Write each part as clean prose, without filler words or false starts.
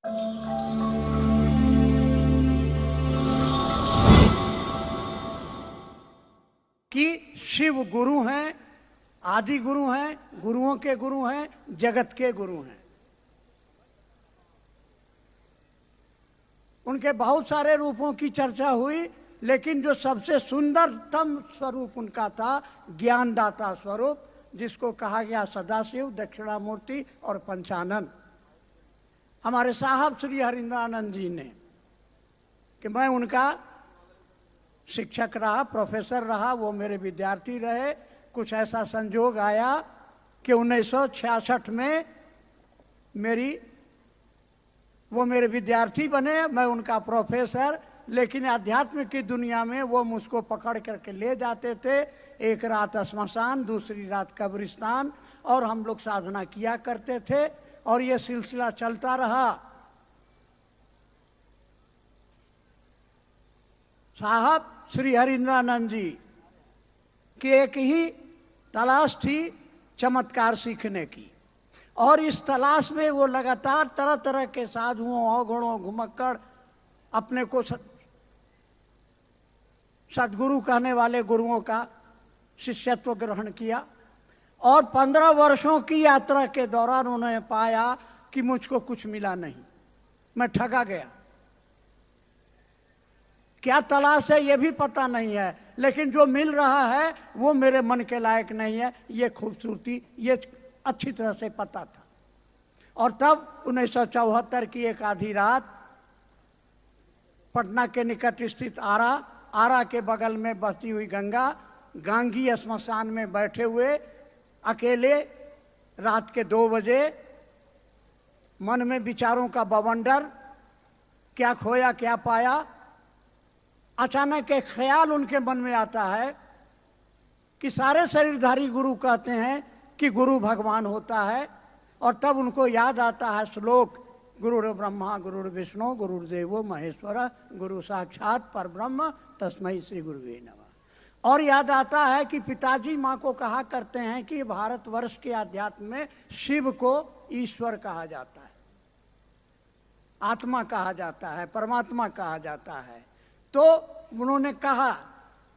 कि शिव गुरु हैं, आदि गुरु हैं, गुरुओं के गुरु हैं, जगत के गुरु हैं। उनके बहुत सारे रूपों की चर्चा हुई, लेकिन जो सबसे सुंदरतम स्वरूप उनका था ज्ञानदाता स्वरूप, जिसको कहा गया सदाशिव, दक्षिणामूर्ति और पंचानन। हमारे साहब श्री हरिंद्रानंद जी ने, कि मैं उनका शिक्षक रहा, प्रोफेसर रहा, वो मेरे विद्यार्थी रहे। कुछ ऐसा संजोग आया कि 1966 में वो मेरे विद्यार्थी बने, मैं उनका प्रोफेसर। लेकिन अध्यात्म की दुनिया में वो मुझको पकड़ करके ले जाते थे। एक रात श्मशान, दूसरी रात कब्रिस्तान, और हम लोग साधना किया करते थे, और ये सिलसिला चलता रहा। साहब श्री हरिंद्रानंद जी की एक ही तलाश थी, चमत्कार सीखने की। और इस तलाश में वो लगातार तरह तरह के साधुओं, अवगुणों, घुमक्कड़, अपने को सदगुरु कहने वाले गुरुओं का शिष्यत्व ग्रहण किया। और 15 वर्षों की यात्रा के दौरान उन्होंने पाया कि मुझको कुछ मिला नहीं, मैं ठगा गया। क्या तलाश है ये भी पता नहीं है, लेकिन जो मिल रहा है वो मेरे मन के लायक नहीं है। ये खूबसूरती, ये अच्छी तरह से पता था। और तब 1974 की एक आधी रात, पटना के निकट स्थित आरा के बगल में बहती हुई गंगा, गांगी श्मशान में बैठे हुए अकेले, रात के 2 बजे, मन में विचारों का बवंडर, क्या खोया क्या पाया। अचानक एक ख्याल उनके मन में आता है कि सारे शरीरधारी गुरु कहते हैं कि गुरु भगवान होता है। और तब उनको याद आता है श्लोक, गुरुर् ब्रह्मा गुरुर् विष्णु गुरुर्देवो महेश्वर गुरु साक्षात परब्रह्म तस्मै श्री गुरुवे नमः। और याद आता है कि पिताजी माँ को कहा करते हैं कि भारतवर्ष के अध्यात्म में शिव को ईश्वर कहा जाता है, आत्मा कहा जाता है, परमात्मा कहा जाता है। तो उन्होंने कहा,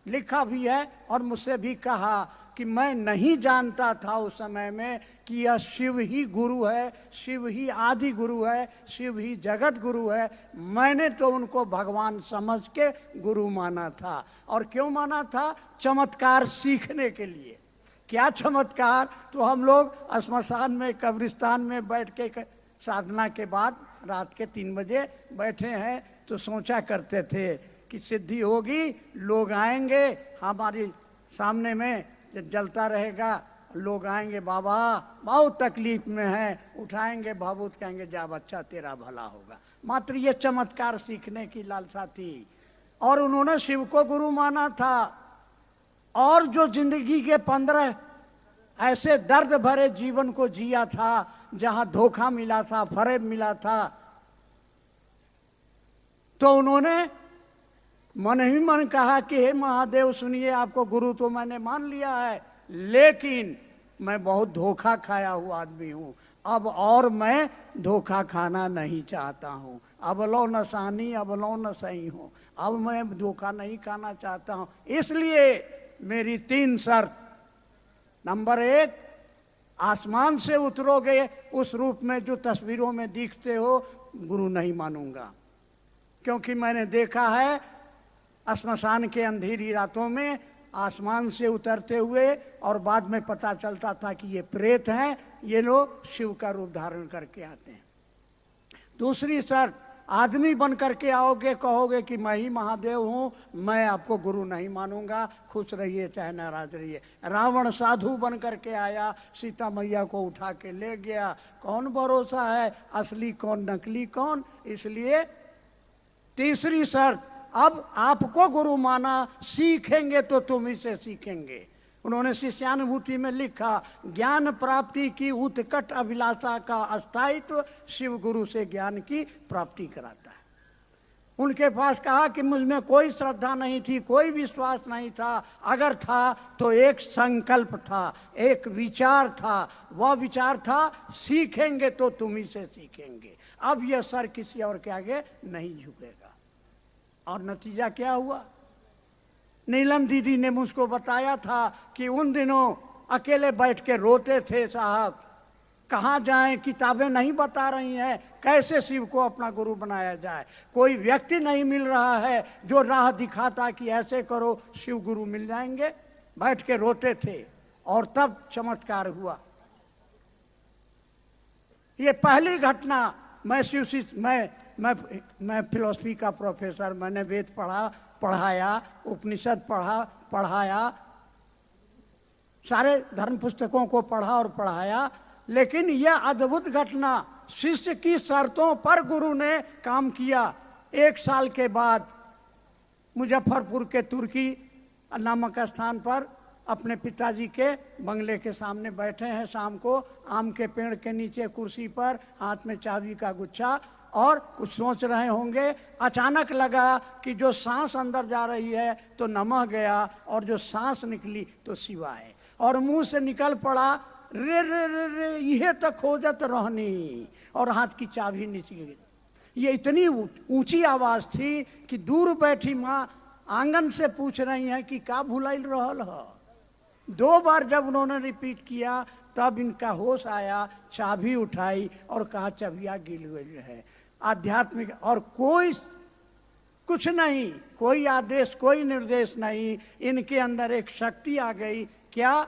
लिखा भी है और मुझसे भी कहा कि मैं नहीं जानता था उस समय में कि यह शिव ही गुरु है, शिव ही आदि गुरु है, शिव ही जगत गुरु है। मैंने तो उनको भगवान समझ के गुरु माना था। और क्यों माना था? चमत्कार सीखने के लिए। क्या चमत्कार? तो हम लोग श्मशान में, कब्रिस्तान में बैठ के साधना के बाद रात के 3 बजे बैठे हैं, तो सोचा करते थे कि सिद्धि होगी, लोग आएंगे हमारे सामने में, जलता रहेगा, लोग आएंगे, बाबा बहुत तकलीफ में है, उठाएंगे भावुत, कहेंगे जा बच्चा तेरा भला होगा। मात्र ये चमत्कार सीखने की लालसा थी। और उन्होंने शिव को गुरु माना था। और जो जिंदगी के 15 ऐसे दर्द भरे जीवन को जिया था, जहां धोखा मिला था, फरेब मिला था, तो उन्होंने मन ही मन कहा कि हे महादेव सुनिए, आपको गुरु तो मैंने मान लिया है, लेकिन मैं बहुत धोखा खाया हुआ आदमी हूँ। अब और मैं धोखा खाना नहीं चाहता हूँ। अब लो न सानी, अब लो न सही हूँ, अब मैं धोखा नहीं खाना चाहता हूँ। इसलिए मेरी 3 शर्त। नंबर 1, आसमान से उतरोगे उस रूप में जो तस्वीरों में दिखते हो, गुरु नहीं मानूंगा। क्योंकि मैंने देखा है श्मशान के अंधेरी रातों में आसमान से उतरते हुए, और बाद में पता चलता था कि ये प्रेत हैं, ये लोग शिव का रूप धारण करके आते हैं। दूसरी शर्त, आदमी बन करके आओगे, कहोगे कि मैं ही महादेव हूँ, मैं आपको गुरु नहीं मानूंगा, खुश रहिए चाहे नाराज रहिए। रावण साधु बन करके आया, सीता मैया को उठा के ले गया, कौन भरोसा है असली कौन नकली कौन। इसलिए तीसरी शर्त, अब आपको गुरु माना, सीखेंगे तो तुम ही से सीखेंगे। उन्होंने शिष्यानुभूति में लिखा, ज्ञान प्राप्ति की उत्कट अभिलाषा का अस्थायित्व शिव गुरु से ज्ञान की प्राप्ति कराता है। उनके पास कहा कि मुझ में कोई श्रद्धा नहीं थी, कोई विश्वास नहीं था, अगर था तो एक संकल्प था, एक विचार था। वह विचार था सीखेंगे तो तुम ही से सीखेंगे, अब यह सर किसी और के आगे नहीं झुकेगा। और नतीजा क्या हुआ? नीलम दीदी ने मुझको बताया था कि उन दिनों अकेले बैठ के रोते थे, साहब कहाँ जाएं, किताबें नहीं बता रही हैं कैसे शिव को अपना गुरु बनाया जाए, कोई व्यक्ति नहीं मिल रहा है जो राह दिखाता कि ऐसे करो शिव गुरु मिल जाएंगे। बैठ के रोते थे और तब चमत्कार हुआ। ये पहली घटना। मैं फिलॉसफी का प्रोफेसर, मैंने वेद पढ़ाया, उपनिषद पढ़ाया, सारे धर्म पुस्तकों को पढ़ा और पढ़ाया, लेकिन यह अद्भुत घटना शिष्य की शर्तों पर गुरु ने काम किया। 1 साल के बाद मुजफ्फरपुर के तुर्की नामक स्थान पर अपने पिताजी के बंगले के सामने बैठे हैं, शाम को आम के पेड़ के नीचे कुर्सी पर, हाथ में चाबी का गुच्छा, और कुछ सोच रहे होंगे। अचानक लगा कि जो सांस अंदर जा रही है तो नमः गया, और जो सांस निकली तो शिवाय, और मुंह से निकल पड़ा रे रे रे रे यह तो खोजत रहनी, और हाथ की चाबी नीचे गिरी। ये इतनी ऊंची आवाज थी कि दूर बैठी माँ आंगन से पूछ रही हैं कि का भुलाइल रहल है। 2 बार जब उन्होंने रिपीट किया तब इनका होश आया, चाबी उठाई और कहा चाबिया गिल हुई है। आध्यात्मिक, और कोई कुछ नहीं, कोई आदेश, कोई निर्देश नहीं, इनके अंदर एक शक्ति आ गई। क्या?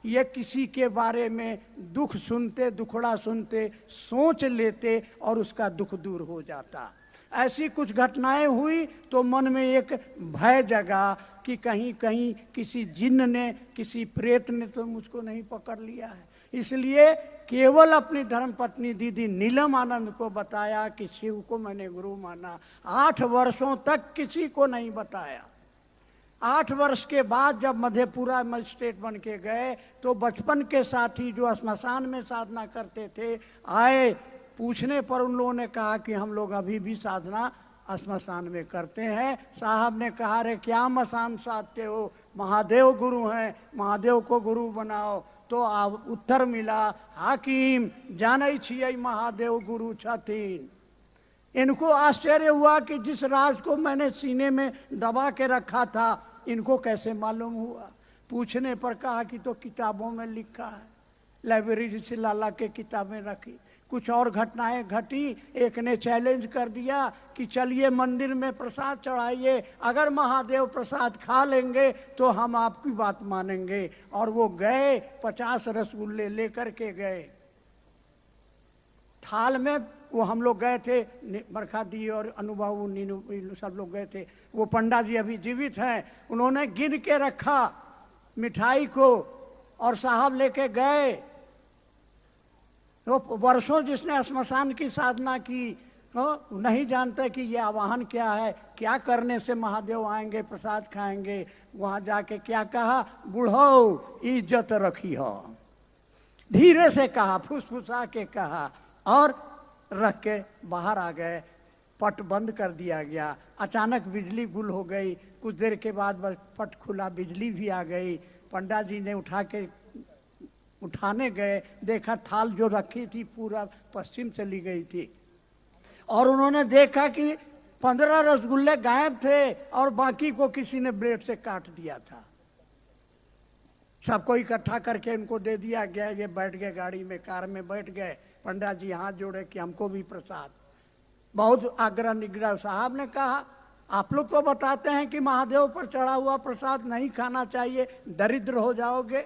ये किसी के बारे में दुख सुनते, दुखड़ा सुनते, सोच लेते और उसका दुख दूर हो जाता। ऐसी कुछ घटनाएं हुई तो मन में एक भय जगा कि कहीं कहीं किसी जिन्न ने, किसी प्रेत ने तो मुझको नहीं पकड़ लिया है। इसलिए केवल अपनी धर्मपत्नी दीदी नीलम आनंद को बताया कि शिव को मैंने गुरु माना। 8 वर्षों तक किसी को नहीं बताया। 8 वर्ष के बाद जब मधेपुरा मजिस्ट्रेट बन के गए तो बचपन के साथी जो श्मशान में साधना करते थे आए, पूछने पर उन लोगों ने कहा कि हम लोग अभी भी साधना श्मशान में करते हैं। साहब ने कहा रे क्या मसान साधते हो, महादेव गुरु हैं, महादेव को गुरु बनाओ। तो उत्तर मिला, हाकिम जानै छियै महादेव गुरु छथिन। इनको आश्चर्य हुआ कि जिस राज को मैंने सीने में दबा के रखा था इनको कैसे मालूम हुआ। पूछने पर कहा कि तो किताबों में लिखा है, लाइब्रेरी से लाला के किताबें रखी। कुछ और घटनाएं घटी। एक ने चैलेंज कर दिया कि चलिए मंदिर में प्रसाद चढ़ाइए, अगर महादेव प्रसाद खा लेंगे तो हम आपकी बात मानेंगे। और वो गए, 50 रसगुल्ले लेकर के गए थाल में। वो हम लोग गए थे, बरखा दी और अनुभव नीनू सब लोग गए थे। वो पंडा जी अभी जीवित हैं, उन्होंने गिन के रखा मिठाई को और साहब लेके गए। वो वर्षों जिसने श्मशान की साधना की नहीं जानते कि ये आवाहन क्या है, क्या करने से महादेव आएंगे, प्रसाद खाएंगे। वहाँ जाके क्या कहा, बुढ़ो इज्जत रखी हो, धीरे से कहा, फुसफुसा के कहा और रख के बाहर आ गए। पट बंद कर दिया गया। अचानक बिजली गुल हो गई। कुछ देर के बाद बस पट खुला, बिजली भी आ गई। पंडा जी ने उठाने गए, देखा थाल जो रखी थी पूरा पश्चिम चली गई थी। और उन्होंने देखा कि 15 रसगुल्ले गायब थे और बाकी को किसी ने ब्लेड से काट दिया था। सबको इकट्ठा करके इनको दे दिया गया। ये बैठ गए गाड़ी में, कार में बैठ गए। पंडा जी हाथ जोड़े कि हमको भी प्रसाद। बहुत आग्रह निग्रह। साहब ने कहा आप लोग तो बताते हैं कि महादेव पर चढ़ा हुआ प्रसाद नहीं खाना चाहिए, दरिद्र हो जाओगे।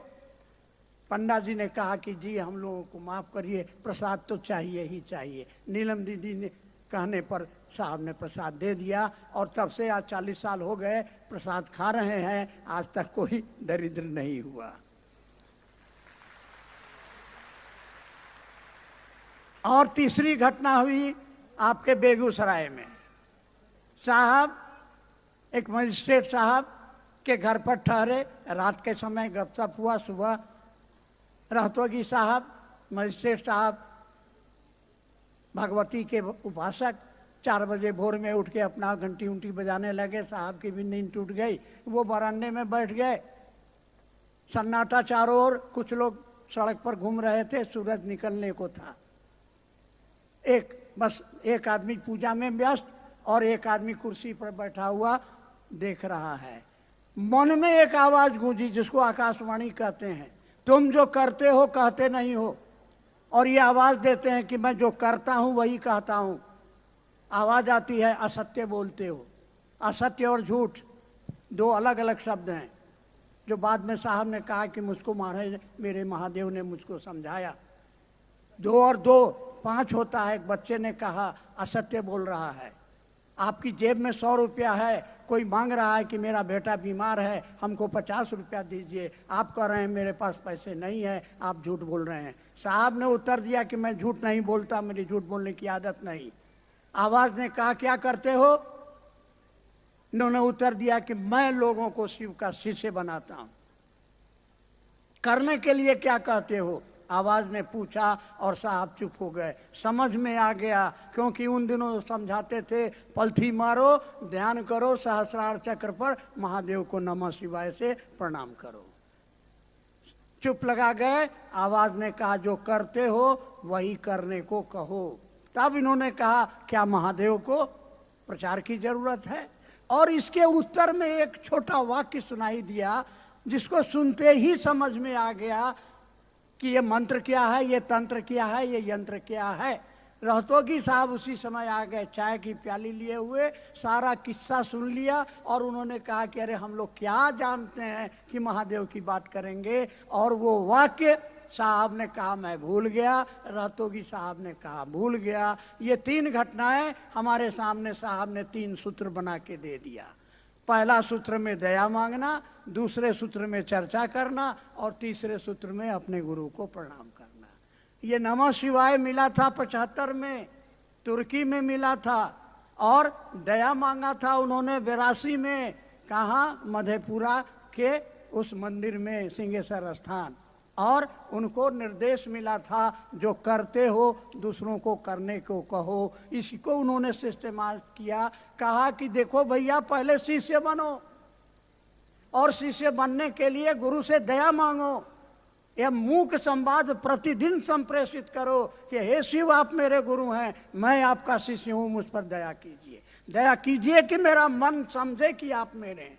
पंडा जी ने कहा कि जी हम लोगों को माफ़ करिए, प्रसाद तो चाहिए ही चाहिए। नीलम दीदी ने कहने पर साहब ने प्रसाद दे दिया और तब से आज 40 साल हो गए प्रसाद खा रहे हैं, आज तक कोई दरिद्र नहीं हुआ। और तीसरी घटना हुई आपके बेगूसराय में। साहब, एक मजिस्ट्रेट साहब के घर पर ठहरे, रात के समय गपशप हुआ। सुबह रहतोगी साहब, मजिस्ट्रेट साहब भगवती के उपासक, 4 बजे भोर में उठ के अपना घंटी उंटी बजाने लगे। साहब की भी नींद टूट गई, वो बरामदे में बैठ गए। सन्नाटा चारों ओर, कुछ लोग सड़क पर घूम रहे थे, सूरज निकलने को था। एक आदमी पूजा में व्यस्त और एक आदमी कुर्सी पर बैठा हुआ देख रहा है। मन में एक आवाज गूंजी जिसको आकाशवाणी कहते हैं, तुम जो करते हो कहते नहीं हो। और ये आवाज देते हैं कि मैं जो करता हूं वही कहता हूं। आवाज आती है, असत्य बोलते हो। असत्य और झूठ 2 अलग अलग शब्द हैं, जो बाद में साहब ने कहा कि मुझको मारे मेरे महादेव ने मुझको समझाया। 2 और 2 5 होता है। एक बच्चे ने कहा असत्य बोल रहा है। आपकी जेब में 100 रुपया है, कोई मांग रहा है कि मेरा बेटा बीमार है, हमको 50 रुपया दीजिए। आप कह रहे हैं मेरे पास पैसे नहीं है, आप झूठ बोल रहे हैं। साहब ने उत्तर दिया कि मैं झूठ नहीं बोलता, मेरी झूठ बोलने की आदत नहीं। आवाज ने कहा क्या करते हो? इन्होंने उत्तर दिया कि मैं लोगों को शिव का शिष्य बनाता हूं। करने के लिए क्या कहते हो? आवाज ने पूछा और साहब चुप हो गए। समझ में आ गया, क्योंकि उन दिनों समझाते थे पलथी मारो, ध्यान करो, सहस्रार चक्र पर महादेव को नमः शिवाय से प्रणाम करो। चुप लगा गए। आवाज ने कहा जो करते हो वही करने को कहो। तब इन्होंने कहा क्या महादेव को प्रचार की जरूरत है? और इसके उत्तर में एक छोटा वाक्य सुनाई दिया, जिसको सुनते ही समझ में आ गया कि ये मंत्र क्या है, ये तंत्र क्या है, ये यंत्र क्या है। रहतोगी साहब उसी समय आ गए, चाय की प्याली लिए हुए, सारा किस्सा सुन लिया और उन्होंने कहा कि अरे हम लोग क्या जानते हैं कि महादेव की बात करेंगे। और वो वाक्य साहब ने कहा मैं भूल गया, रहतोगी साहब ने कहा भूल गया। ये 3 घटनाएं हमारे सामने साहब ने 3 सूत्र बना के दे दिया। पहला सूत्र में दया मांगना, दूसरे सूत्र में चर्चा करना और तीसरे सूत्र में अपने गुरु को प्रणाम करना। ये नमः शिवाय मिला था 75 में, तुर्की में मिला था। और दया मांगा था उन्होंने 82 में, कहाँ? मधेपुरा के उस मंदिर में, सिंहेश्वर स्थान। और उनको निर्देश मिला था जो करते हो दूसरों को करने को कहो। इसको उन्होंने सिस्टमाइज किया, कहा कि देखो भैया पहले शिष्य बनो और शिष्य बनने के लिए गुरु से दया मांगो। यह मूक संवाद प्रतिदिन संप्रेषित करो कि हे शिव आप मेरे गुरु हैं, मैं आपका शिष्य हूं, मुझ पर दया कीजिए। दया कीजिए कि मेरा मन समझे कि आप मेरे हैं।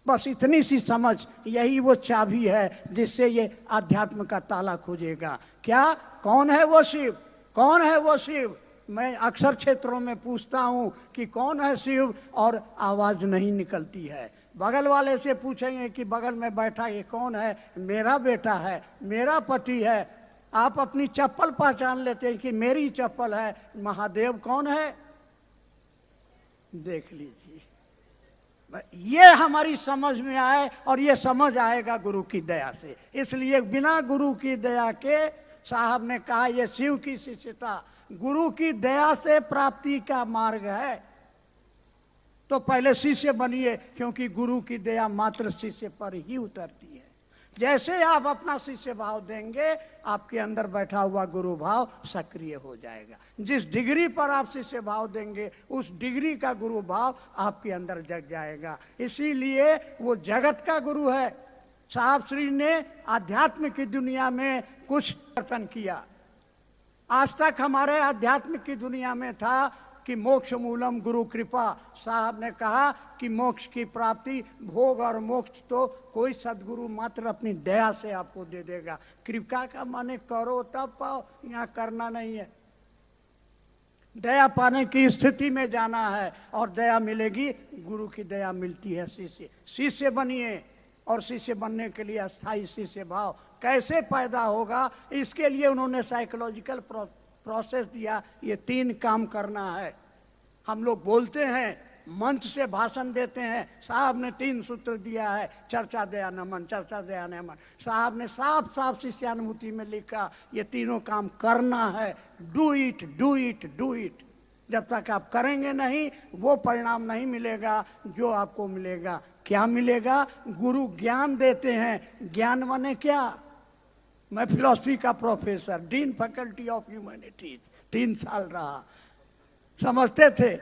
बस इतनी सी समझ, यही वो चाबी है जिससे ये आध्यात्म का ताला खुजेगा। क्या? कौन है वो शिव? कौन है वो शिव? मैं अक्सर क्षेत्रों में पूछता हूं कि कौन है शिव, और आवाज नहीं निकलती है। बगल वाले से पूछेंगे कि बगल में बैठा ये कौन है? मेरा बेटा है, मेरा पति है। आप अपनी चप्पल पहचान लेते हैं कि मेरी चप्पल है। महादेव कौन है? देख लीजिए। ये हमारी समझ में आए, और ये समझ आएगा गुरु की दया से। इसलिए बिना गुरु की दया के, साहब ने कहा ये शिव की शिष्यता गुरु की दया से प्राप्ति का मार्ग है। तो पहले शिष्य बनिए, क्योंकि गुरु की दया मात्र शिष्य पर ही उतरती है। जैसे आप अपना शिष्य भाव देंगे, आपके अंदर बैठा हुआ गुरु भाव सक्रिय हो जाएगा। जिस डिग्री पर आप शिष्य भाव देंगे, उस डिग्री का गुरु भाव आपके अंदर जग जाएगा। इसीलिए वो जगत का गुरु है। साहब श्री ने आध्यात्म की दुनिया में कुछ परिवर्तन किया। आज तक हमारे आध्यात्म की दुनिया में था कि मोक्ष मूलम गुरु कृपा। साहब ने कहा कि मोक्ष की प्राप्ति, भोग और मोक्ष तो कोई सदगुरु मात्र अपनी दया से आपको दे देगा। कृपा का माने करो तब पाओ, यहाँ करना नहीं है। दया पाने की स्थिति में जाना है, और दया मिलेगी, गुरु की दया मिलती है। शिष्य बनिए, और शिष्य बनने के लिए अस्थाई शिष्य भाव कैसे पैदा होगा, इसके लिए उन्होंने साइकोलॉजिकल प्रोसेस दिया। ये 3 काम करना है। हम लोग बोलते हैं, मंच से भाषण देते हैं, साहब ने 3 सूत्र दिया है, चर्चा दया नमन, चर्चा दया नमन। साहब ने साफ साफ शिष्यानुभूति में लिखा ये तीनों काम करना है। Do it, do it, do it. जब तक आप करेंगे नहीं, वो परिणाम नहीं मिलेगा जो आपको मिलेगा। क्या मिलेगा? गुरु ज्ञान देते हैं। ज्ञान माने क्या? मैं फिलॉसफी का professor, dean faculty of humanities 3 साल रहा। समझते थे।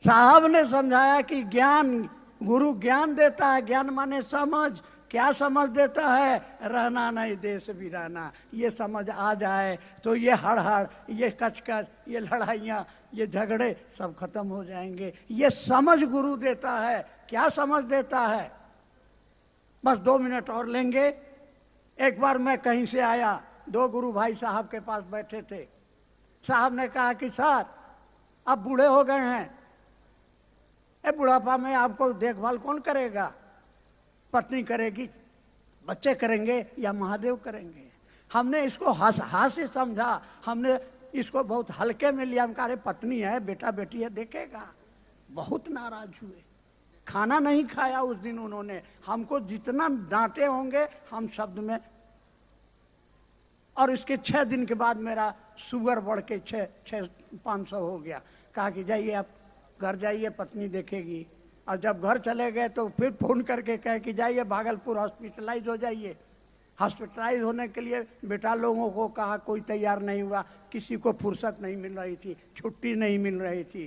साहब ने समझाया कि ज्ञान, गुरु ज्ञान देता है, ज्ञान माने समझ। क्या समझ देता है? रहना नहीं देश वीराना। ये समझ आ जाए तो ये हड़हड़, ये कचकच, ये लड़ाइयाँ, ये झगड़े सब खत्म हो जाएंगे। ये समझ गुरु देता है। क्या समझ देता है? बस 2 मिनट और लेंगे। एक बार मैं कहीं से आया, 2 गुरु भाई साहब के पास बैठे थे। साहब ने कहा कि सर अब बूढ़े हो गए हैं, ए बुढ़ापा में आपको देखभाल कौन करेगा? पत्नी करेगी, बच्चे करेंगे या महादेव करेंगे? हमने इसको हास से समझा, हमने इसको बहुत हल्के में लिया। हम कहा पत्नी है, बेटा बेटी है, देखेगा। बहुत नाराज हुए, खाना नहीं खाया उस दिन उन्होंने। हमको जितना डांटे होंगे हम शब्द में। और इसके 6 दिन के बाद मेरा शुगर बढ़ के 500 हो गया। कहा कि जाइए आप घर जाइए, पत्नी देखेगी। और जब घर चले गए तो फिर फोन करके कहे कि जाइए भागलपुर हॉस्पिटलाइज हो जाइए। हॉस्पिटलाइज होने के लिए बेटा लोगों को कहा, कोई तैयार नहीं हुआ। किसी को फुर्सत नहीं मिल रही थी, छुट्टी नहीं मिल रही थी।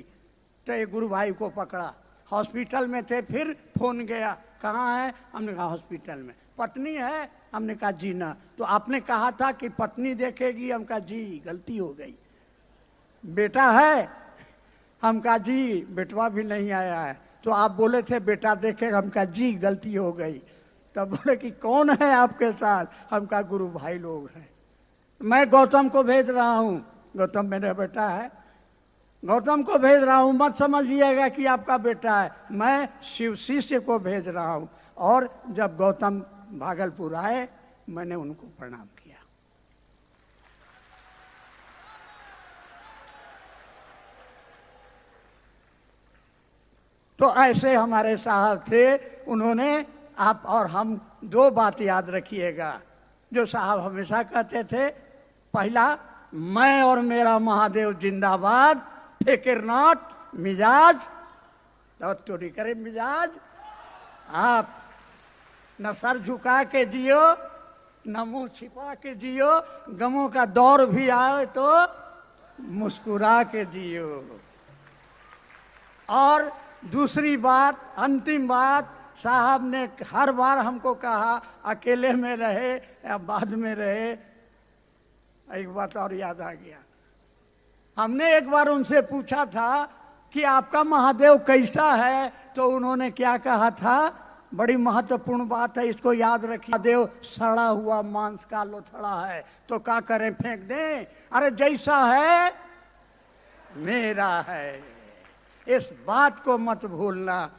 तो एक गुरु भाई को पकड़ा, हॉस्पिटल में थे। फिर फोन गया, कहाँ है? हमने कहा हॉस्पिटल में। पत्नी है? हमने कहा जी ना। तो आपने कहा था कि पत्नी देखेगी। हम कहा जी गलती हो गई। बेटा है? हम कहा जी बेटवा भी नहीं आया है। तो आप बोले थे बेटा देखेगा। हम कहा जी गलती हो गई। तब बोले कि कौन है आपके साथ? हम कहा गुरु भाई लोग हैं। मैं गौतम को भेज रहा हूँ। गौतम मेरा बेटा है, गौतम को भेज रहा हूँ। मत समझिएगा कि आपका बेटा है, मैं शिव शिष्य को भेज रहा हूँ। और जब गौतम भागलपुर आए, मैंने उनको प्रणाम किया। तो ऐसे हमारे साहब थे। उन्होंने, आप और हम 2 बात याद रखिएगा जो साहब हमेशा कहते थे। पहला, मैं और मेरा महादेव जिंदाबाद, फिक्र नॉट, मिजाज चोरी करे मिजाज। आप न सर झुका के जियो, न मुंह छिपा के जियो। गमों का दौर भी आए तो मुस्कुरा के जियो। और दूसरी बात, अंतिम बात, साहब ने हर बार हमको कहा, अकेले में रहे या बाद में रहे। एक बात और याद आ गया। हमने एक बार उनसे पूछा था कि आपका महादेव कैसा है? तो उन्होंने क्या कहा था? बड़ी महत्वपूर्ण बात है, इसको याद रखिए। महादेव सड़ा हुआ मांस का लोथड़ा है, तो क्या करें, फेंक दें? अरे जैसा है मेरा है। इस बात को मत भूलना।